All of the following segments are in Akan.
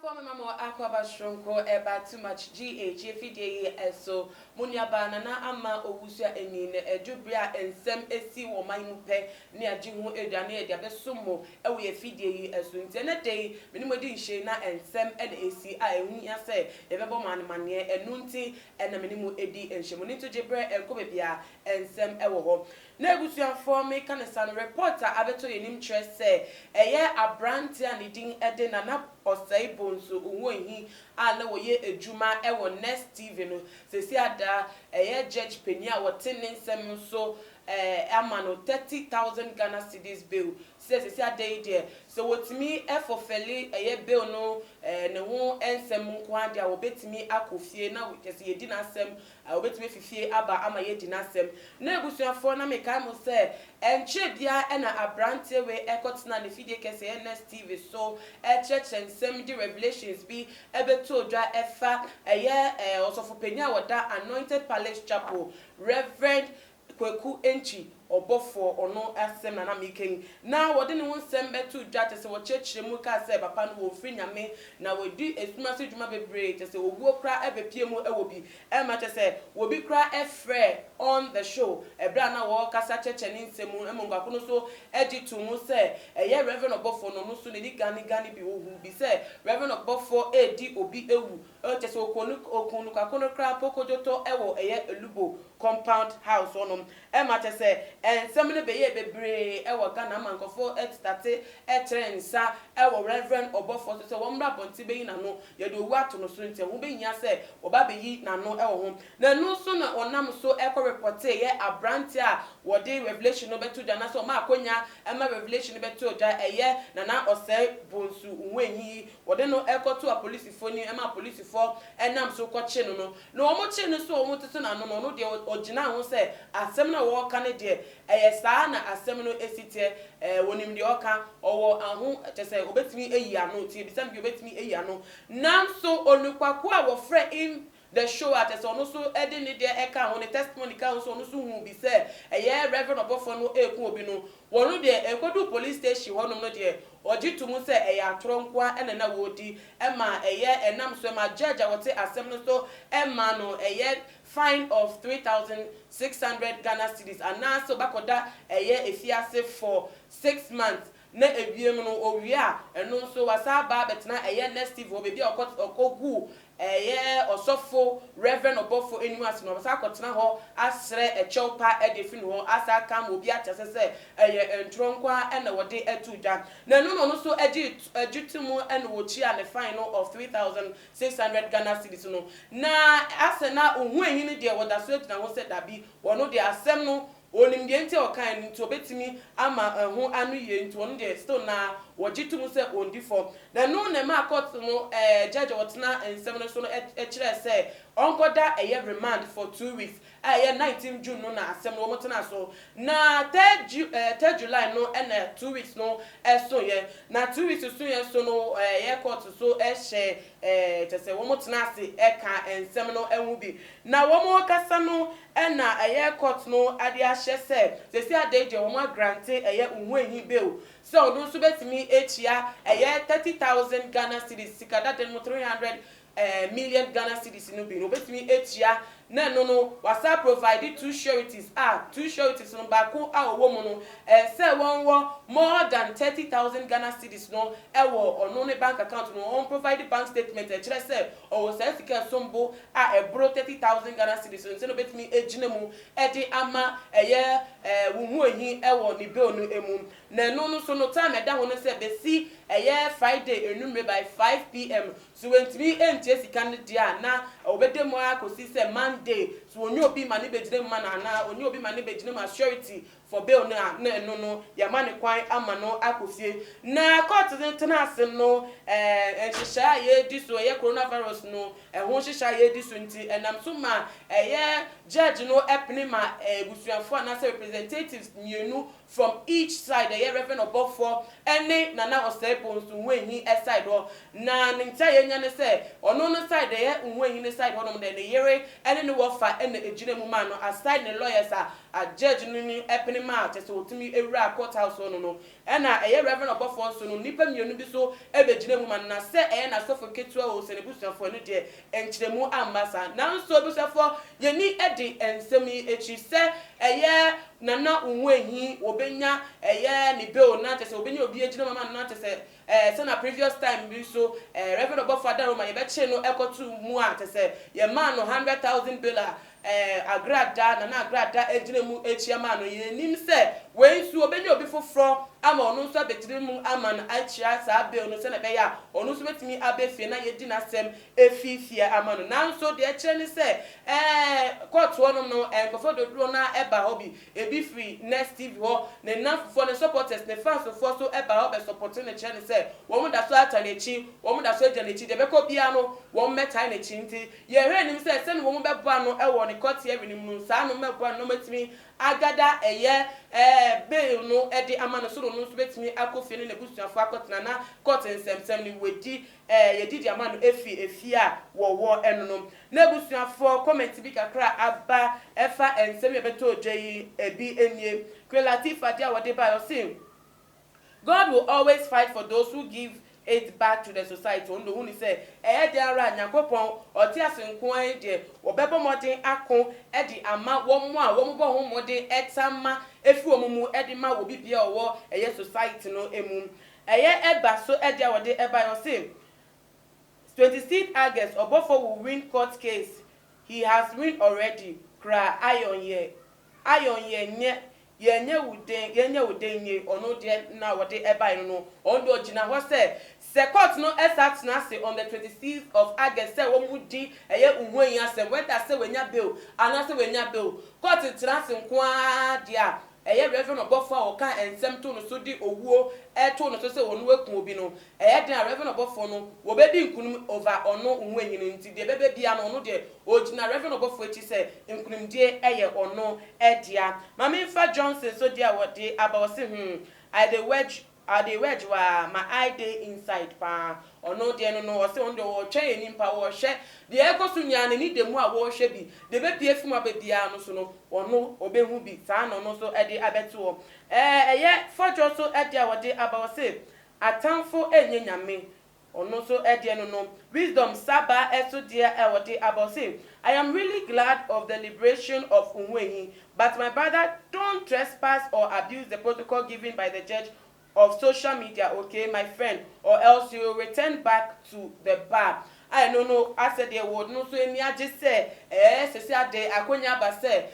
Former Mama Aquaba Stronko, eba too much GH, FDA, so Munyabana, Ama, Owusia, and Jubria, and Sem Esi, or my mupe, near Jimu Edane, Yabesumo, away FDA, as soon as day, Minimodin Shana, and Sem and AC, I say, Evaboman Mania, and Nunti, and the Minimu Edi, and Shimonito Jebra, and Kobebia, and Sem Ewo. Nebusian for me, can a son reporter, Abeto in interest say, a year a brand and eating Eden and up or say bonso, he, I know ye a Juma, ewo next Steven, say, a year Judge Pena, or 10 semen so. Amano 30,000 Ghana cedis bill says it's a day there. So what me for Feli a year bill no no ensem kwandi will bet me akufie na because ye didn't sem I will bet me fifie aba ama ye didn't sem. Nebusia for na make I must say and chebia and a brante way ekotina the fide kese NSTV so a church and semi revelations be ebe to dra efa a year also for penya wada anointed palace chapel Reverend Kweku Enchi Obofo ono asem na making na wode ne won sem betu dwa te se wo chechire mu ka se papa no wo fri nyame na wo di esuma se dwuma bebre te se obuo kra ebepie mu ewobi e ma te se wo bi kra efre on the show ebra na wo kasa cheche ni nsemu emongwa no so editu mu se eye Reverend Obofo no so ne ni gani bi wo hu bi se Reverend Obofo edi obi ewu te se okunu kakono kra pokojoto ewo eye elubo compound house onom e ma te se and some of the bebre ewa Ghana mankofo etate etrensa ewa Reverend Obofo so one bra bonti be na no ye do wato no so ntia wo be nya se oba be yi na no ewo ho na no so na onam so eko report ye abrante a wode revelation no beto jana so ma akonya ema revelation beto ja eye na ose bonsu unwenyi wode no eko to a police phone ema police for enam so ko che no no omo che no so omo tete na no de ogina ho se asem na wo ka ne de saa na asem no esite wonim de oka owo ahu tese obetimi eyi ano tie bisam bi obetimi eyi ano nam so onukwaku a wo frɛ in the show at so no so edi ne de eka ho ne testimony ka so no so hu bi se Reverend Obofo no eku obi no wonu de ekodu police station honom no de ogitu se atronkoa ena na wodi ema enam so ma judge a wote asem no so ema no fine of 3,600 Ghana cedis and now so bakoda efiase for 6 months na ebiem no owia eno so wasa ba betna next TV obebi okogu osofo Reverend Obofo eniwas no wasa akotena ho asre echewpa edefin ho asa kam obi atese se entronkwa ena wode etuja na no so ajutumu ena wochi an final of 3,600 Ghana cedis no na asena ohu enyi de woda so etina ho se dabi wono de asem no onim de nti okan nti obetimi ama ho anu ye nti wonu de still na wogitum se ondi for na no na ma court no judge wotna ensem no so no kire se onkoda remand for 2 weeks 19 June no na asem no motena so na 3 July no na 2 weeks no so ye na 2 weeks so ye so no court so she tese wo motena se ka ensem no enwu bi na wo mo kasa no na court no ade ahye se si adeje wo ma grante unhu ehi bill so no so betimi echia 30,000 Ghana cedis sikada den 300 million Ghana cedis no bi no betimi echia na no wasa provide two sureties no bako a owo mu no say won wo more than 30,000 Ghana cedis no ewo ono ne bank account no on provide bank statement kire say o say sika sombo a ebro 30,000 Ghana cedis no say no betimi ejina mu edi ama wuhu ehi ewo ni bill no emu na no so no time da ho no say be si Friday enumre by 5 p.m. so wentimi entie sika no dia na obedemo akosi say Monday so onye obi ma ne begyina mu na na onye obi ma ne begyina mu surety for bail na no ya ma ne kwan ama no akofie na court de tenase no nhihya ye di so ye coronavirus no ho nhihya ye di so nti enam so ma judge no epne ma busuafo na say representatives mienu from each side ye Reverend Obofo ene Nana Osebo nso nwenhi side ho na nta ye nya ne say ono no side ye nwenhi ne side ho no de ne yere ene ne wofa ene ejina mu ma no aside ne lawyers a judge no ni epne ma te so otimi ewura court house no ena ye Reverend Obofo nso no nipa mienu bi so ebejina mu ma na say na sofo ketua o se ne busuafo no de enchiremu ambasa na nso busuafo ye ni edi ensemi echi say Nana unwehi obenya ni bill na te se obenya obi ejina mama na te se na previous time bi so Reverend Obofo Adaroma ye be che no ekotu mu a te se ye man no 100,000 bill agrada Nana agrada ejina mu echia man no ye nim se we nsu obenya obi foforo ama onu nso abetire mu ama na achia sa bill no se na be ya onu nso betimi abefie na ye di na sem efifie ama no na nso de echire ni se court wono no nkofo doduro na eba hobi ebi free next TV ho ne nafo ne supporters ne fans for so eba ho be supporting ne channel say wo mu da so atanechi wo mu da so ajanechi de be ko bia no wo meta ne chi nti ye hwe nim say se ne wo mu be boa no e wo ne court ye nim no sa no meboa no matimi agada bail no edi amano so no so betimi akofie ne busuafo akotena na court nsem ni wedi yedi amano efi a wo enonom na busuafo comment bi kakra aba efa ensem ye beto ojeyi ebi enie Relative adia wode ba yo sin God will always fight for those who give it back to the society. Ondo hu ni say de ara Yakopon oti asenko an de obebo modern akon di ama wo mu a wo mu bo ho modern etama efi omumu di ma wo bibia owo society no emu eba so de awode eba yo say 26 August Obofo will win court case. He has win already. Kra ayon ye nye yenye uden ye ono de na wode eba no ondo gina ho se court no exact na say on the 26th of August say wo mu di unhwan asem whether say wenya bill ana say wenya bill court trans nko a dia Reverend Obofo o ka ensem to no so di owuo to no so say wonu ekun obi no de Reverend Obofo no wo be di nkunum over ono unhwan yin nti de bebe bia no no de ogina Reverend Obofo echi say nkunum die ono dia Mama Mfa Johnson so dia wode about say I dey wedge wa my eye dey inside pa ono de no o se on de wo twen nimpa wo hwe de ekoso nya ne ni demu a wo hwe bi de be pie fim abebia no so no ono obehu bi sa no so e de abeto wo fojo so e de awode about say atamfo enye nyame ono so e de no wisdom saba eso de awode about say I am really glad of the liberation of Unwehi, but my brother, don't trespass or abuse the protocol given by the judge of social media, okay, my friend, or else you will return back to the bar. I don't know, I said the word, no, so any I just say, say ade akonya ba say,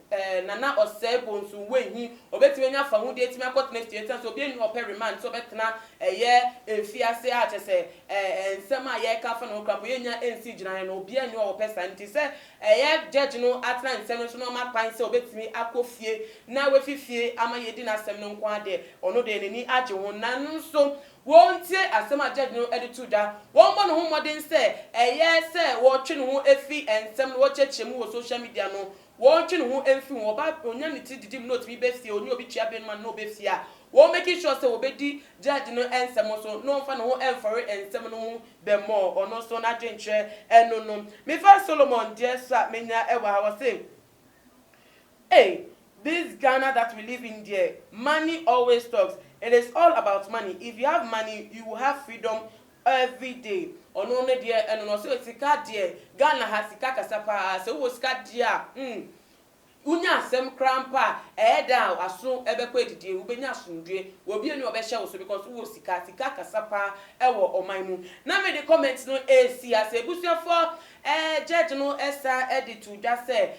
Nana Osebo nso wenhi obetime nya fa hu de etime akot next year so be enu operiment so betena enfiase a chese ensem a ye ka fa no krapo ye nya ensi gina no obi enu o pesa nti se judge no atna nsem so no ma kwan se obetime akofie na wefifie ama ye di na asem no nko ade ono de neni age ho na nso wontie asem a judge no editu da won mo no ho modern se se wo twe no ho efi ensem no wo chechemu wo social media no won twe no ho emfi wo ba onya ne ti didim note bi be fie oni obi tua be man no be fie a wo make sure say wo be di judge no ensem so no fa no ho enfore ensem no be more ono so na dwentre eno no me fa Solomon dear sir menya ewa ha was say hey, this Ghana that we live in there, money always talks. It is all about money. If you have money, you will have freedom every day. Ono ne dear and no so sika dear Ghana has sika kasapa so wo sika dear unya asem krampa da aso ebekọ edidie wo benya asundue wo bi enu obehye wo so because wo sika kasapa ewo oman mu na me the comments no AC as ebusuafo judge no esa edit to just say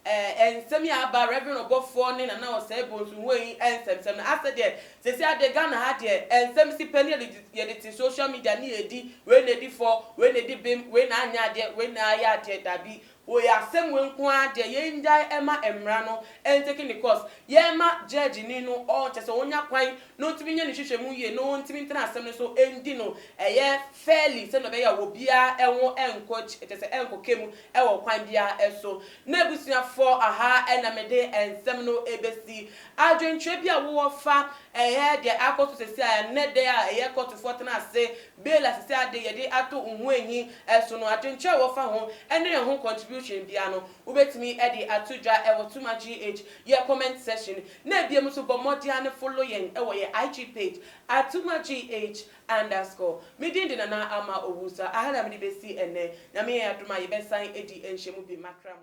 ensem ya aba Reverend Obofo ne na Osebo nso wey ensem na after there say ade Ghana ha there ensem si penny edit social media ni edi we na edi for we na edi bim we na anya there we na aya there dabi we asem we nko ade ye njai ema emra no taking the course ye ma judge ni no all chese onya kwan no ntimi nya ni hwehwemu ye no ntimi ntena asem no so endi no eye fairly se no be ya wo bia enwo encoach chese enkokemu ewo kwan bia eso na busuafo aha ena mede ensem no ebesi adwentwe bia wo fa eye de akoto sesi a ne de a eye koto fotena ase bela sesi ade ye de ato unhu enyi eso no adwentwe wo fa ho ene ye ho contribution bia no ubetimi edi atudwa ewo tuma gh ye comment section na bia so bomodia ne follow yen ewo ye IG page atuma gh _ midindi na ama owusa ahana me besi ene na me ya duma ye besan edi enhemu bi makram.